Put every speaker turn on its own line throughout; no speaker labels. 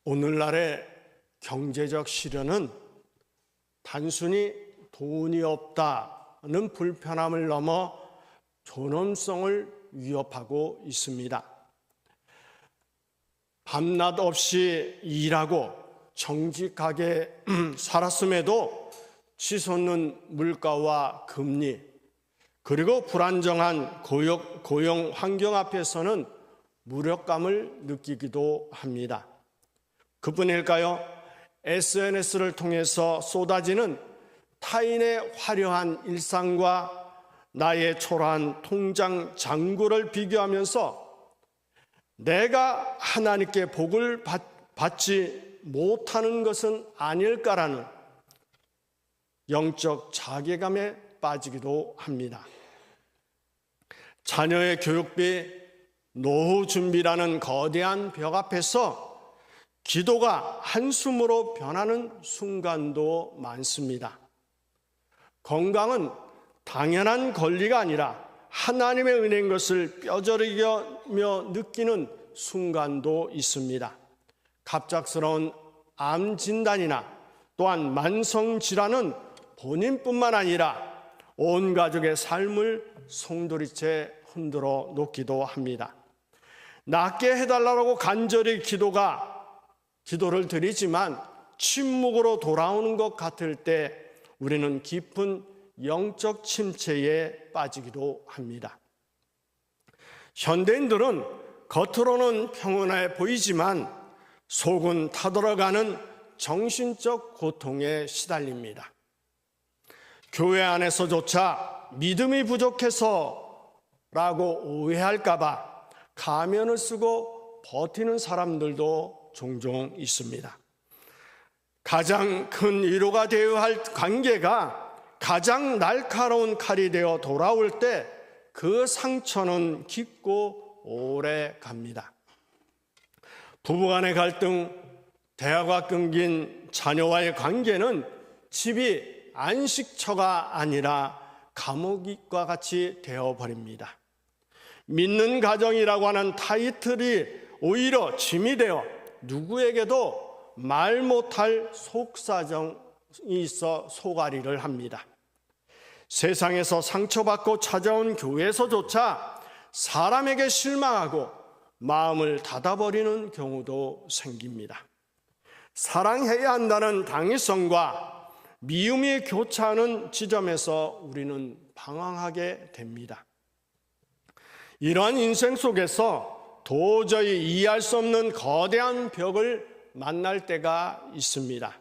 오늘날의 경제적 시련은 단순히 돈이 없다는 불편함을 넘어 존엄성을 위협하고 있습니다. 밤낮 없이 일하고 정직하게 살았음에도 치솟는 물가와 금리, 그리고 불안정한 고용 환경 앞에서는 무력감을 느끼기도 합니다. 그뿐일까요? SNS를 통해서 쏟아지는 타인의 화려한 일상과 나의 초라한 통장 잔고를 비교하면서 내가 하나님께 복을 받지 못하는 것은 아닐까라는 영적 자괴감에 빠지기도 합니다. 자녀의 교육비, 노후 준비라는 거대한 벽 앞에서 기도가 한숨으로 변하는 순간도 많습니다. 건강은 당연한 권리가 아니라 하나님의 은혜인 것을 뼈저리며 느끼는 순간도 있습니다. 갑작스러운 암 진단이나 또한 만성질환은 본인뿐만 아니라 온 가족의 삶을 송두리째 흔들어 놓기도 합니다. 낫게 해달라고 간절히 기도를 드리지만 침묵으로 돌아오는 것 같을 때 우리는 깊은 영적 침체에 빠지기도 합니다. 현대인들은 겉으로는 평온해 보이지만 속은 타들어가는 정신적 고통에 시달립니다. 교회 안에서조차 믿음이 부족해서라고 오해할까 봐 가면을 쓰고 버티는 사람들도 종종 있습니다. 가장 큰 위로가 되어야 할 관계가 가장 날카로운 칼이 되어 돌아올 때 그 상처는 깊고 오래 갑니다. 부부간의 갈등, 대화가 끊긴 자녀와의 관계는 집이 안식처가 아니라 감옥과 같이 되어버립니다. 믿는 가정이라고 하는 타이틀이 오히려 짐이 되어 누구에게도 말 못할 속사정이 있어 속앓이를 합니다. 세상에서 상처받고 찾아온 교회에서조차 사람에게 실망하고 마음을 닫아버리는 경우도 생깁니다. 사랑해야 한다는 당위성과 미움이 교차하는 지점에서 우리는 방황하게 됩니다. 이러한 인생 속에서 도저히 이해할 수 없는 거대한 벽을 만날 때가 있습니다.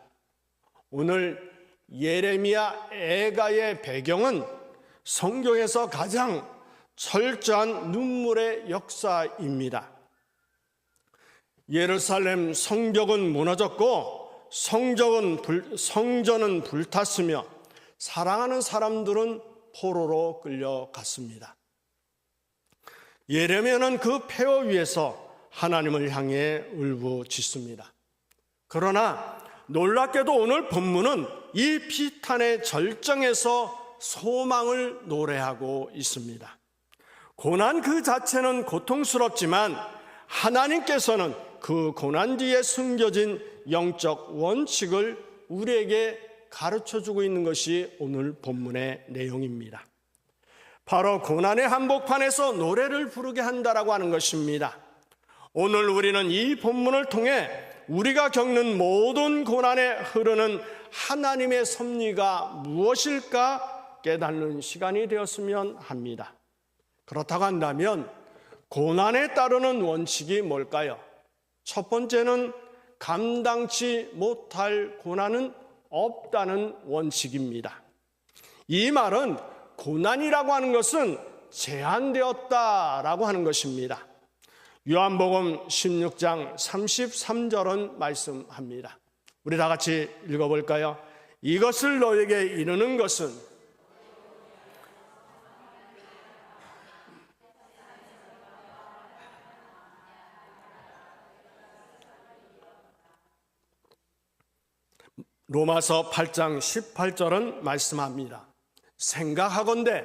오늘 예레미야 애가의 배경은 성경에서 가장 철저한 눈물의 역사입니다. 예루살렘 성벽은 무너졌고 성전은 불탔으며 사랑하는 사람들은 포로로 끌려갔습니다. 예레미야는 그 폐허 위에서 하나님을 향해 울부짖습니다. 그러나 놀랍게도 오늘 본문은 이 비탄의 절정에서 소망을 노래하고 있습니다. 고난 그 자체는 고통스럽지만 하나님께서는 그 고난 뒤에 숨겨진 영적 원칙을 우리에게 가르쳐주고 있는 것이 오늘 본문의 내용입니다. 바로 고난의 한복판에서 노래를 부르게 한다라고 하는 것입니다. 오늘 우리는 이 본문을 통해 우리가 겪는 모든 고난에 흐르는 하나님의 섭리가 무엇일까 깨닫는 시간이 되었으면 합니다. 그렇다고 한다면 고난에 따르는 원칙이 뭘까요? 첫 번째는 감당치 못할 고난은 없다는 원칙입니다. 이 말은 고난이라고 하는 것은 제한되었다라고 하는 것입니다. 요한복음 16장 33절은 말씀합니다. 우리 다 같이 읽어볼까요? 이것을 너에게 이르는 것은 로마서 8장 18절은 말씀합니다. 생각하건대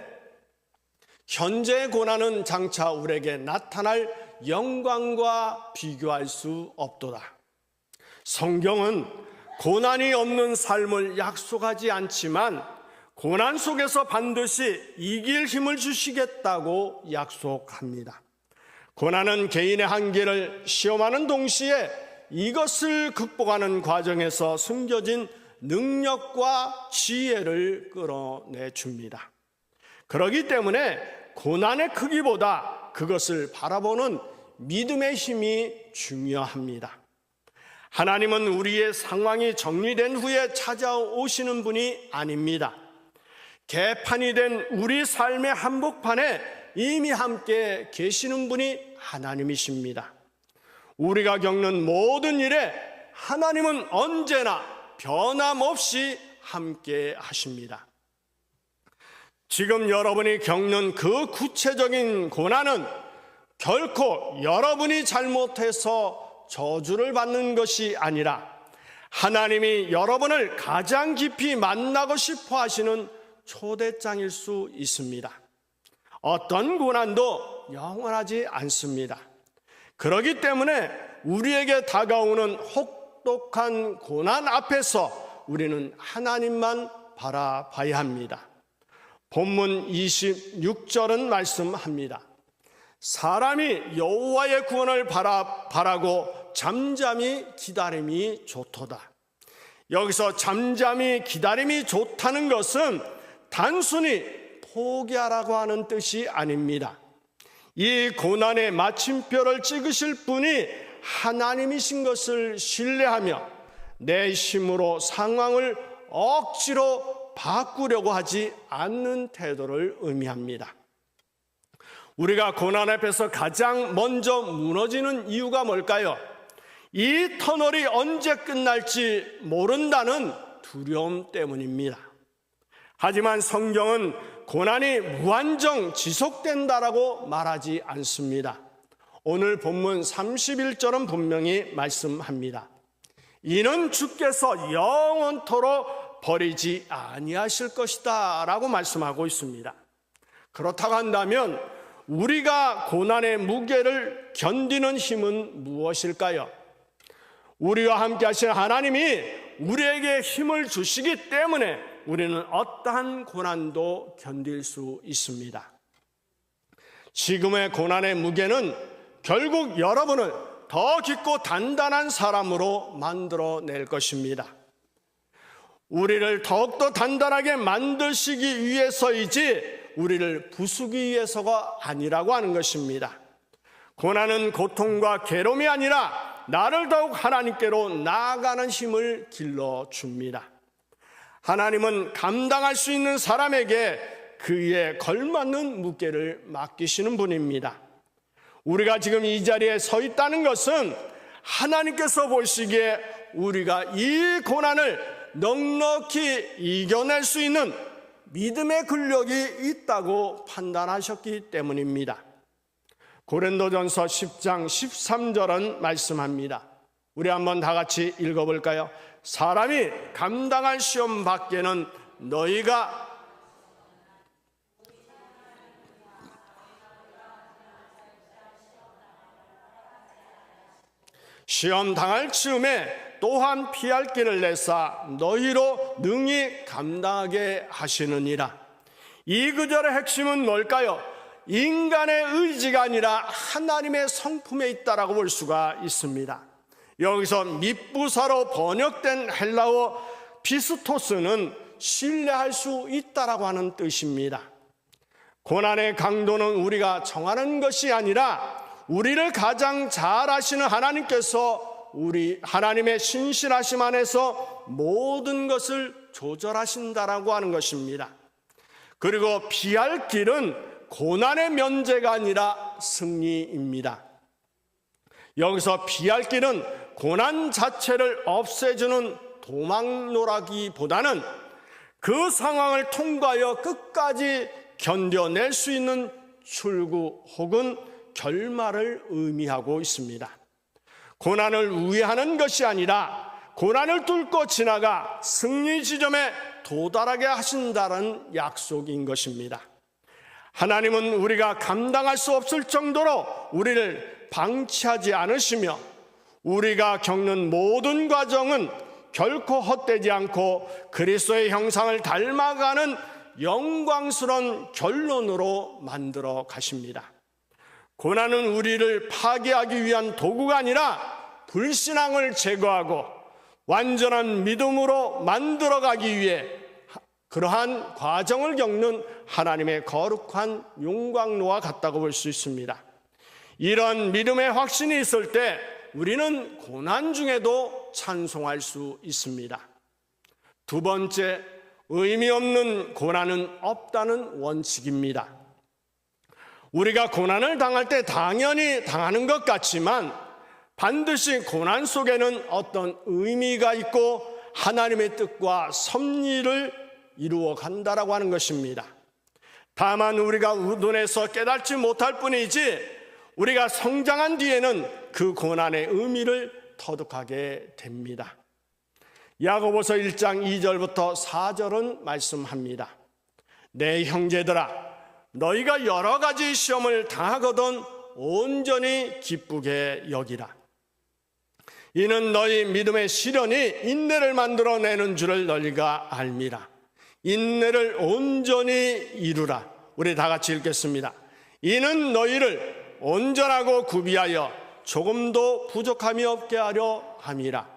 현재의 고난은 장차 우리에게 나타날 영광과 비교할 수 없도다. 성경은 고난이 없는 삶을 약속하지 않지만 고난 속에서 반드시 이길 힘을 주시겠다고 약속합니다. 고난은 개인의 한계를 시험하는 동시에 이것을 극복하는 과정에서 숨겨진 능력과 지혜를 끌어내 줍니다. 그렇기 때문에 고난의 크기보다 그것을 바라보는 믿음의 힘이 중요합니다. 하나님은 우리의 상황이 정리된 후에 찾아오시는 분이 아닙니다. 개판이 된 우리 삶의 한복판에 이미 함께 계시는 분이 하나님이십니다. 우리가 겪는 모든 일에 하나님은 언제나 변함없이 함께 하십니다. 지금 여러분이 겪는 그 구체적인 고난은 결코 여러분이 잘못해서 저주를 받는 것이 아니라 하나님이 여러분을 가장 깊이 만나고 싶어 하시는 초대장일 수 있습니다. 어떤 고난도 영원하지 않습니다. 그렇기 때문에 우리에게 다가오는 혹독한 고난 앞에서 우리는 하나님만 바라봐야 합니다. 본문 26절은 말씀합니다. 사람이 여호와의 구원을 바라고 잠잠히 기다림이 좋도다. 여기서 잠잠히 기다림이 좋다는 것은 단순히 포기하라고 하는 뜻이 아닙니다. 이 고난의 마침표를 찍으실 분이 하나님이신 것을 신뢰하며 내 힘으로 상황을 억지로 바꾸려고 하지 않는 태도를 의미합니다. 우리가 고난 앞에서 가장 먼저 무너지는 이유가 뭘까요? 이 터널이 언제 끝날지 모른다는 두려움 때문입니다. 하지만 성경은 고난이 무한정 지속된다라고 말하지 않습니다. 오늘 본문 31절은 분명히 말씀합니다. 이는 주께서 영원토록 버리지 아니하실 것이다 라고 말씀하고 있습니다. 그렇다고 한다면 우리가 고난의 무게를 견디는 힘은 무엇일까요? 우리와 함께 하신 하나님이 우리에게 힘을 주시기 때문에 우리는 어떠한 고난도 견딜 수 있습니다. 지금의 고난의 무게는 결국 여러분을 더 깊고 단단한 사람으로 만들어낼 것입니다. 우리를 더욱더 단단하게 만드시기 위해서이지 우리를 부수기 위해서가 아니라고 하는 것입니다. 고난은 고통과 괴로움이 아니라 나를 더욱 하나님께로 나아가는 힘을 길러줍니다. 하나님은 감당할 수 있는 사람에게 그에 걸맞는 무게를 맡기시는 분입니다. 우리가 지금 이 자리에 서 있다는 것은 하나님께서 보시기에 우리가 이 고난을 넉넉히 이겨낼 수 있는 믿음의 근력이 있다고 판단하셨기 때문입니다. 고린도전서 10장 13절은 말씀합니다. 우리 한번 다 같이 읽어볼까요? 사람이 감당할 시험 밖에는 너희가 시험 당할 즈음에 또한 피할 길을 내사 너희로 능히 감당하게 하시느니라. 이 구절의 핵심은 뭘까요? 인간의 의지가 아니라 하나님의 성품에 있다라고 볼 수가 있습니다. 여기서 밉부사로 번역된 헬라어 피스토스는 신뢰할 수 있다라고 하는 뜻입니다. 고난의 강도는 우리가 정하는 것이 아니라 우리를 가장 잘 아시는 하나님께서 우리 하나님의 신실하심 안에서 모든 것을 조절하신다라고 하는 것입니다. 그리고 피할 길은 고난의 면제가 아니라 승리입니다. 여기서 피할 길은 고난 자체를 없애주는 도망노라기보다는 그 상황을 통과하여 끝까지 견뎌낼 수 있는 출구 혹은 결말을 의미하고 있습니다. 고난을 우회하는 것이 아니라 고난을 뚫고 지나가 승리 지점에 도달하게 하신다는 약속인 것입니다. 하나님은 우리가 감당할 수 없을 정도로 우리를 방치하지 않으시며 우리가 겪는 모든 과정은 결코 헛되지 않고 그리스도의 형상을 닮아가는 영광스러운 결론으로 만들어 가십니다. 고난은 우리를 파괴하기 위한 도구가 아니라 불신앙을 제거하고 완전한 믿음으로 만들어가기 위해 그러한 과정을 겪는 하나님의 거룩한 용광로와 같다고 볼 수 있습니다. 이런 믿음의 확신이 있을 때 우리는 고난 중에도 찬송할 수 있습니다. 두 번째, 의미 없는 고난은 없다는 원칙입니다. 우리가 고난을 당할 때 당연히 당하는 것 같지만 반드시 고난 속에는 어떤 의미가 있고 하나님의 뜻과 섭리를 이루어 간다라고 하는 것입니다. 다만 우리가 눈에서 깨닫지 못할 뿐이지 우리가 성장한 뒤에는 그 고난의 의미를 터득하게 됩니다. 야고보서 1장 2절부터 4절은 말씀합니다. 내 형제들아, 너희가 여러 가지 시험을 당하거든 온전히 기쁘게 여기라. 이는 너희 믿음의 시련이 인내를 만들어내는 줄을 너희가 알미라. 인내를 온전히 이루라. 우리 다 같이 읽겠습니다. 이는 너희를 온전하고 구비하여 조금도 부족함이 없게 하려 함이라.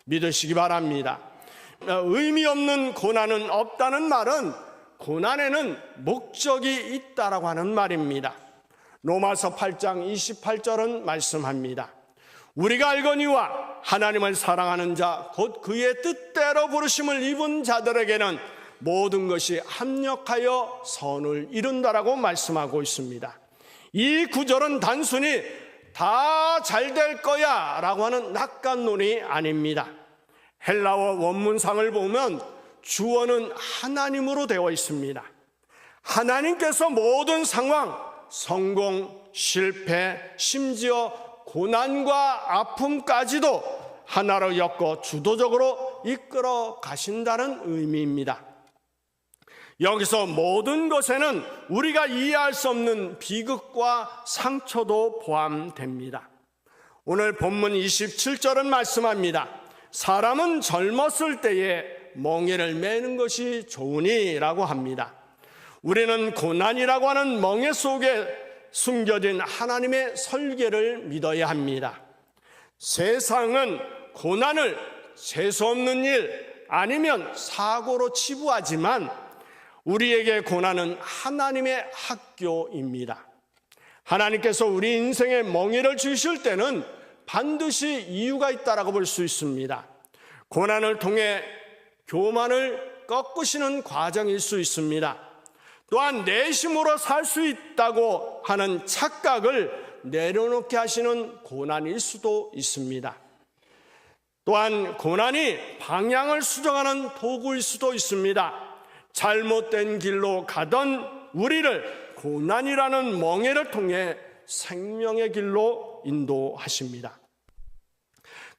믿으시기 바랍니다. 의미 없는 고난은 없다는 말은 고난에는 목적이 있다라고 하는 말입니다. 로마서 8장 28절은 말씀합니다. 우리가 알거니와 하나님을 사랑하는 자 곧 그의 뜻대로 부르심을 입은 자들에게는 모든 것이 합력하여 선을 이룬다라고 말씀하고 있습니다. 이 구절은 단순히 다 잘 될 거야 라고 하는 낙관론이 아닙니다. 헬라어 원문상을 보면 주어는 하나님으로 되어 있습니다. 하나님께서 모든 상황, 성공, 실패, 심지어 고난과 아픔까지도 하나로 엮어 주도적으로 이끌어 가신다는 의미입니다. 여기서 모든 것에는 우리가 이해할 수 없는 비극과 상처도 포함됩니다. 오늘 본문 27절은 말씀합니다. 사람은 젊었을 때에 멍에를 매는 것이 좋으니 라고 합니다. 우리는 고난이라고 하는 멍에 속에 숨겨진 하나님의 설계를 믿어야 합니다. 세상은 고난을 재수없는 일 아니면 사고로 치부하지만 우리에게 고난은 하나님의 학교입니다. 하나님께서 우리 인생에 멍에를 주실 때는 반드시 이유가 있다라고 볼 수 있습니다. 고난을 통해 교만을 꺾으시는 과정일 수 있습니다. 또한 내심으로 살 수 있다고 하는 착각을 내려놓게 하시는 고난일 수도 있습니다. 또한 고난이 방향을 수정하는 도구일 수도 있습니다. 잘못된 길로 가던 우리를 고난이라는 멍에를 통해 생명의 길로 인도하십니다.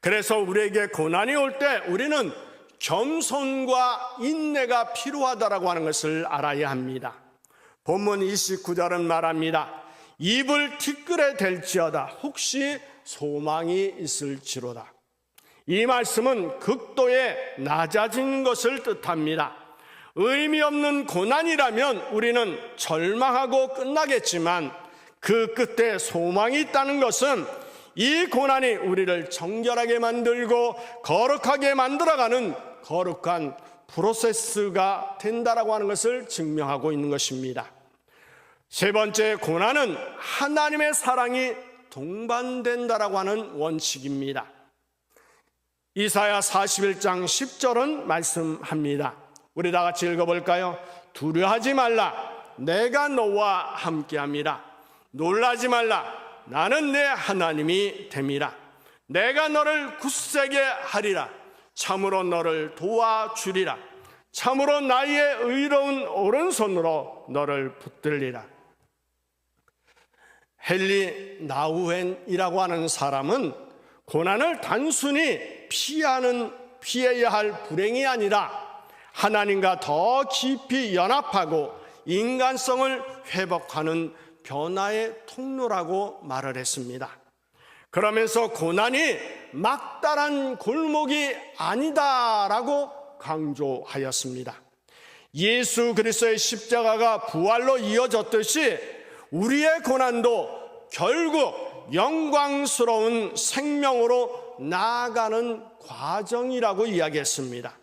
그래서 우리에게 고난이 올 때 우리는 겸손과 인내가 필요하다라고 하는 것을 알아야 합니다. 본문 29절은 말합니다. 입을 티끌에 댈지어다 혹시 소망이 있을지로다. 이 말씀은 극도의 낮아진 것을 뜻합니다. 의미 없는 고난이라면 우리는 절망하고 끝나겠지만 그 끝에 소망이 있다는 것은 이 고난이 우리를 정결하게 만들고 거룩하게 만들어가는 거룩한 프로세스가 된다라고 하는 것을 증명하고 있는 것입니다. 세 번째, 고난은 하나님의 사랑이 동반된다라고 하는 원칙입니다. 이사야 41장 10절은 말씀합니다. 우리 다 같이 읽어볼까요? 두려워하지 말라, 내가 너와 함께함이라. 놀라지 말라, 나는 내 하나님이 됨이라. 내가 너를 굳세게 하리라. 참으로 너를 도와주리라. 참으로 나의 의로운 오른손으로 너를 붙들리라. 헨리 나우엔이라고 하는 사람은 고난을 단순히 피해야 할 불행이 아니라 하나님과 더 깊이 연합하고 인간성을 회복하는 변화의 통로라고 말을 했습니다. 그러면서 고난이 막다른 골목이 아니다라고 강조하였습니다. 예수 그리스도의 십자가가 부활로 이어졌듯이 우리의 고난도 결국 영광스러운 생명으로 나아가는 과정이라고 이야기했습니다.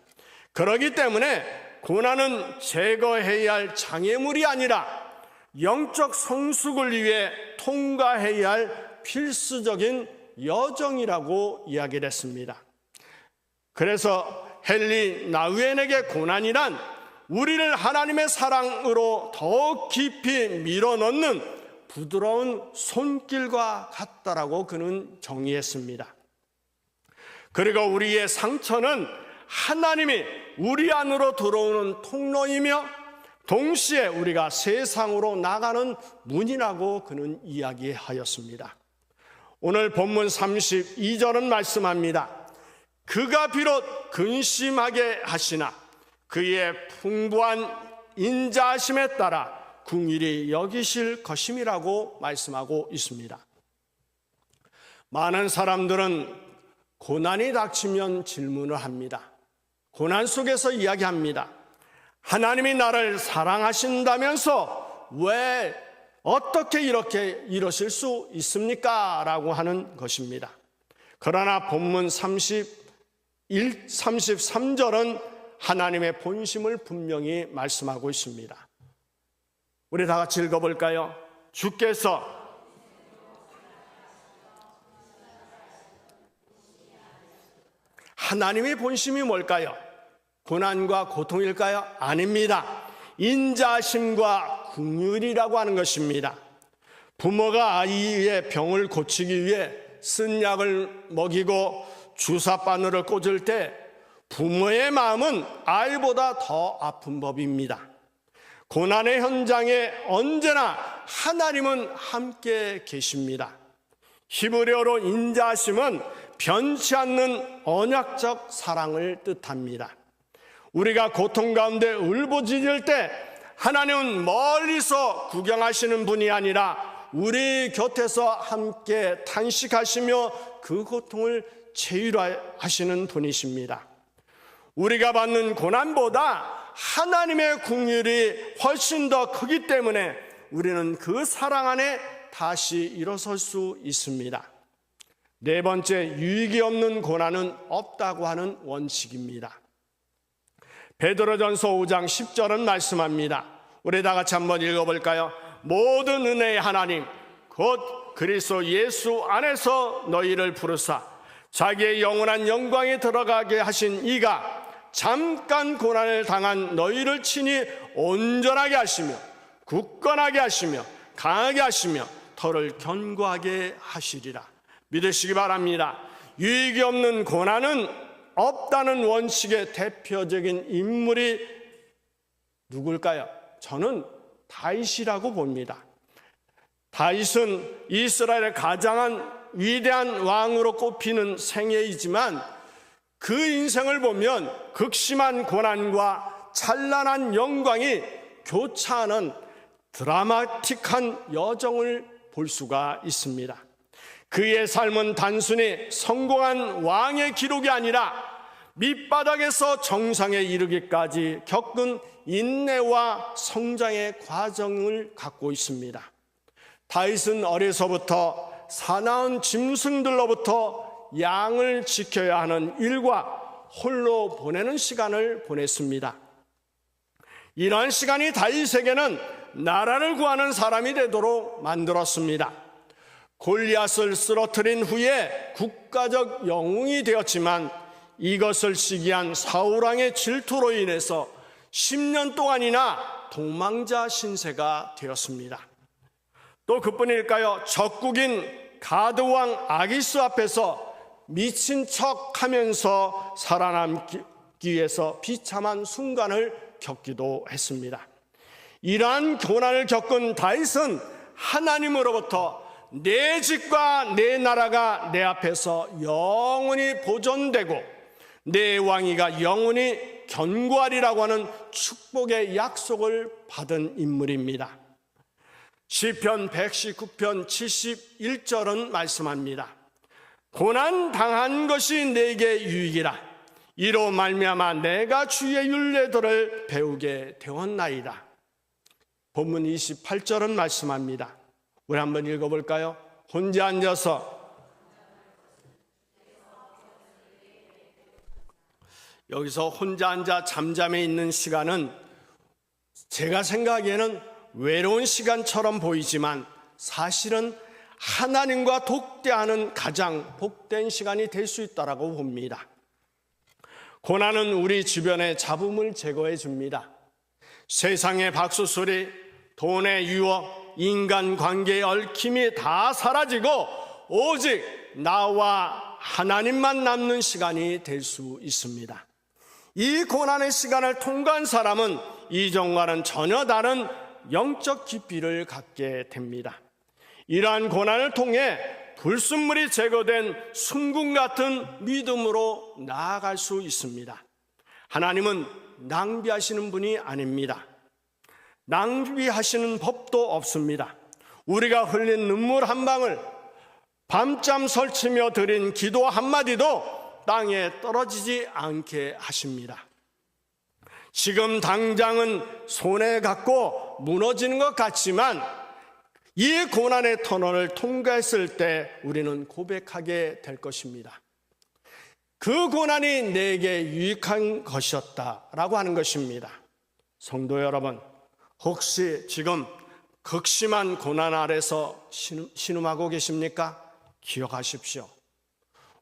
그렇기 때문에 고난은 제거해야 할 장애물이 아니라 영적 성숙을 위해 통과해야 할 필수적인 여정이라고 이야기를 했습니다. 그래서 헨리 나우엔에게 고난이란 우리를 하나님의 사랑으로 더 깊이 밀어넣는 부드러운 손길과 같다라고 그는 정의했습니다. 그리고 우리의 상처는 하나님이 우리 안으로 들어오는 통로이며 동시에 우리가 세상으로 나가는 문이라고 그는 이야기하였습니다. 오늘 본문 32절은 말씀합니다. 그가 비록 근심하게 하시나 그의 풍부한 인자하심에 따라 긍휼히 여기실 것임이라고 말씀하고 있습니다. 많은 사람들은 고난이 닥치면 질문을 합니다. 고난 속에서 이야기합니다. 하나님이 나를 사랑하신다면서 왜 어떻게 이렇게 이러실 수 있습니까? 라고 하는 것입니다. 그러나 본문 33절은 하나님의 본심을 분명히 말씀하고 있습니다. 우리 다 같이 읽어볼까요? 주께서 하나님의 본심이 뭘까요? 고난과 고통일까요? 아닙니다. 인자심과 긍휼이라고 하는 것입니다. 부모가 아이의 병을 고치기 위해 쓴 약을 먹이고 주사바늘을 꽂을 때 부모의 마음은 아이보다 더 아픈 법입니다. 고난의 현장에 언제나 하나님은 함께 계십니다. 히브리어로 인자심은 변치 않는 언약적 사랑을 뜻합니다. 우리가 고통 가운데 울부짖을 때 하나님은 멀리서 구경하시는 분이 아니라 우리 곁에서 함께 탄식하시며 그 고통을 치유하시는 분이십니다. 우리가 받는 고난보다 하나님의 긍휼이 훨씬 더 크기 때문에 우리는 그 사랑 안에 다시 일어설 수 있습니다. 네 번째, 유익이 없는 고난은 없다고 하는 원칙입니다. 베드로전서 5장 10절은 말씀합니다. 우리 다 같이 한번 읽어볼까요? 모든 은혜의 하나님 곧 그리스도 예수 안에서 너희를 부르사 자기의 영원한 영광에 들어가게 하신 이가 잠깐 고난을 당한 너희를 친히 온전하게 하시며 굳건하게 하시며 강하게 하시며 터를 견고하게 하시리라. 믿으시기 바랍니다. 유익이 없는 고난은 없다는 원칙의 대표적인 인물이 누굴까요? 저는 다윗이라고 봅니다. 다윗은 이스라엘의 가장 위대한 왕으로 꼽히는 생애이지만 그 인생을 보면 극심한 고난과 찬란한 영광이 교차하는 드라마틱한 여정을 볼 수가 있습니다. 그의 삶은 단순히 성공한 왕의 기록이 아니라 밑바닥에서 정상에 이르기까지 겪은 인내와 성장의 과정을 갖고 있습니다. 다윗은 어려서부터 사나운 짐승들로부터 양을 지켜야 하는 일과 홀로 보내는 시간을 보냈습니다. 이러한 시간이 다윗에게는 나라를 구하는 사람이 되도록 만들었습니다. 골리앗을 쓰러뜨린 후에 국가적 영웅이 되었지만 이것을 시기한 사울왕의 질투로 인해서 10년 동안이나 도망자 신세가 되었습니다. 또 그뿐일까요? 적국인 가드왕 아기스 앞에서 미친 척하면서 살아남기 위해서 비참한 순간을 겪기도 했습니다. 이러한 고난을 겪은 다윗은 하나님으로부터 내 집과 내 나라가 내 앞에서 영원히 보존되고 내 왕위가 영원히 견고하리라고 하는 축복의 약속을 받은 인물입니다. 시편 119편 71절은 말씀합니다. 고난 당한 것이 내게 유익이라. 이로 말미암아 내가 주의 율례들을 배우게 되었나이다. 본문 28절은 말씀합니다. 우리 한번 읽어볼까요? 혼자 앉아서, 여기서 혼자 앉아 잠잠해 있는 시간은 제가 생각하기에는 외로운 시간처럼 보이지만 사실은 하나님과 독대하는 가장 복된 시간이 될 수 있다고 봅니다. 고난은 우리 주변의 잡음을 제거해 줍니다. 세상의 박수소리, 돈의 유혹, 인간관계의 얽힘이 다 사라지고 오직 나와 하나님만 남는 시간이 될 수 있습니다. 이 고난의 시간을 통과한 사람은 이전과는 전혀 다른 영적 깊이를 갖게 됩니다. 이러한 고난을 통해 불순물이 제거된 순금 같은 믿음으로 나아갈 수 있습니다. 하나님은 낭비하시는 분이 아닙니다. 낭비하시는 법도 없습니다. 우리가 흘린 눈물 한 방울, 밤잠 설치며 드린 기도 한마디도 땅에 떨어지지 않게 하십니다. 지금 당장은 손에 갖고 무너지는 것 같지만 이 고난의 터널을 통과했을 때 우리는 고백하게 될 것입니다. 그 고난이 내게 유익한 것이었다라고 하는 것입니다. 성도 여러분, 혹시 지금 극심한 고난 아래서 신음하고 계십니까? 기억하십시오.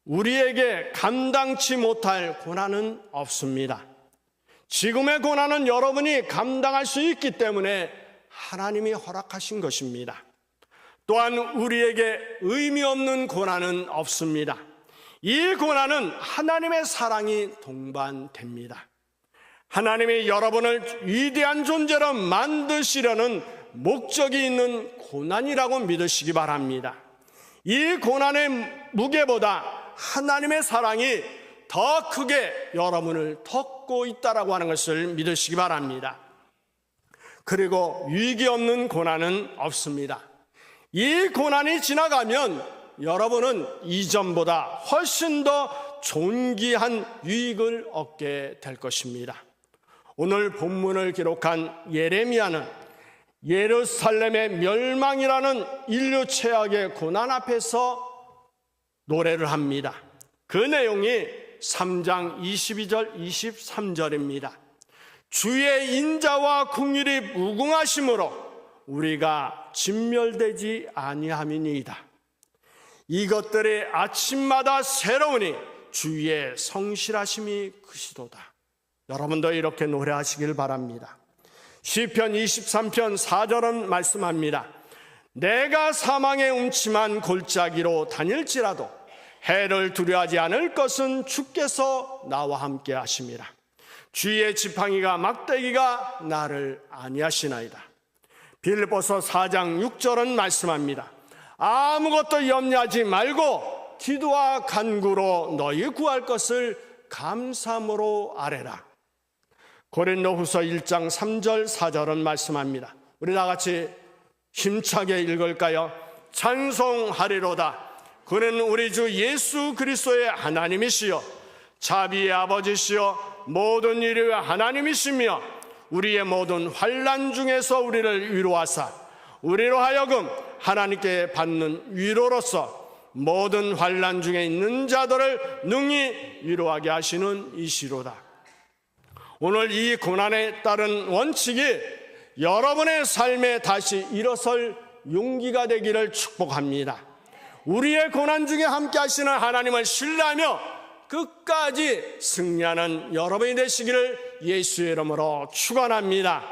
우리에게 감당치 못할 고난은 없습니다. 지금의 고난은 여러분이 감당할 수 있기 때문에 하나님이 허락하신 것입니다. 또한 우리에게 의미 없는 고난은 없습니다. 이 고난은 하나님의 사랑이 동반됩니다. 하나님이 여러분을 위대한 존재로 만드시려는 목적이 있는 고난이라고 믿으시기 바랍니다. 이 고난의 무게보다 하나님의 사랑이 더 크게 여러분을 덮고 있다라고 하는 것을 믿으시기 바랍니다. 그리고 위기 없는 고난은 없습니다. 이 고난이 지나가면 여러분은 이전보다 훨씬 더 존귀한 유익을 얻게 될 것입니다. 오늘 본문을 기록한 예레미야는 예루살렘의 멸망이라는 인류 최악의 고난 앞에서 노래를 합니다. 그 내용이 3장 22절 23절입니다. 주의 인자와 긍휼이 무궁하심으로 우리가 진멸되지 아니함이니이다. 이것들이 아침마다 새로우니 주의 성실하심이 크시도다. 여러분도 이렇게 노래하시길 바랍니다. 시편 23편 4절은 말씀합니다. 내가 사망의 음침한 골짜기로 다닐지라도 해를 두려워하지 않을 것은 주께서 나와 함께 하심이라. 주의 지팡이가 막대기가 나를 안위하시나이다. 빌립보서 4장 6절은 말씀합니다. 아무것도 염려하지 말고 기도와 간구로 너희 구할 것을 감사함으로 아뢰라. 고린도후서 1장 3절 4절은 말씀합니다. 우리 다 같이 힘차게 읽을까요? 찬송하리로다. 그는 우리 주 예수 그리스도의 하나님이시여 자비의 아버지시여 모든 일의 하나님이시며 우리의 모든 환난 중에서 우리를 위로하사 우리로 하여금 하나님께 받는 위로로서 모든 환난 중에 있는 자들을 능히 위로하게 하시는 이시로다. 오늘 이 고난에 따른 원칙이 여러분의 삶에 다시 일어설 용기가 되기를 축복합니다. 우리의 고난 중에 함께 하시는 하나님을 신뢰하며 끝까지 승리하는 여러분이 되시기를 예수의 이름으로 축원합니다.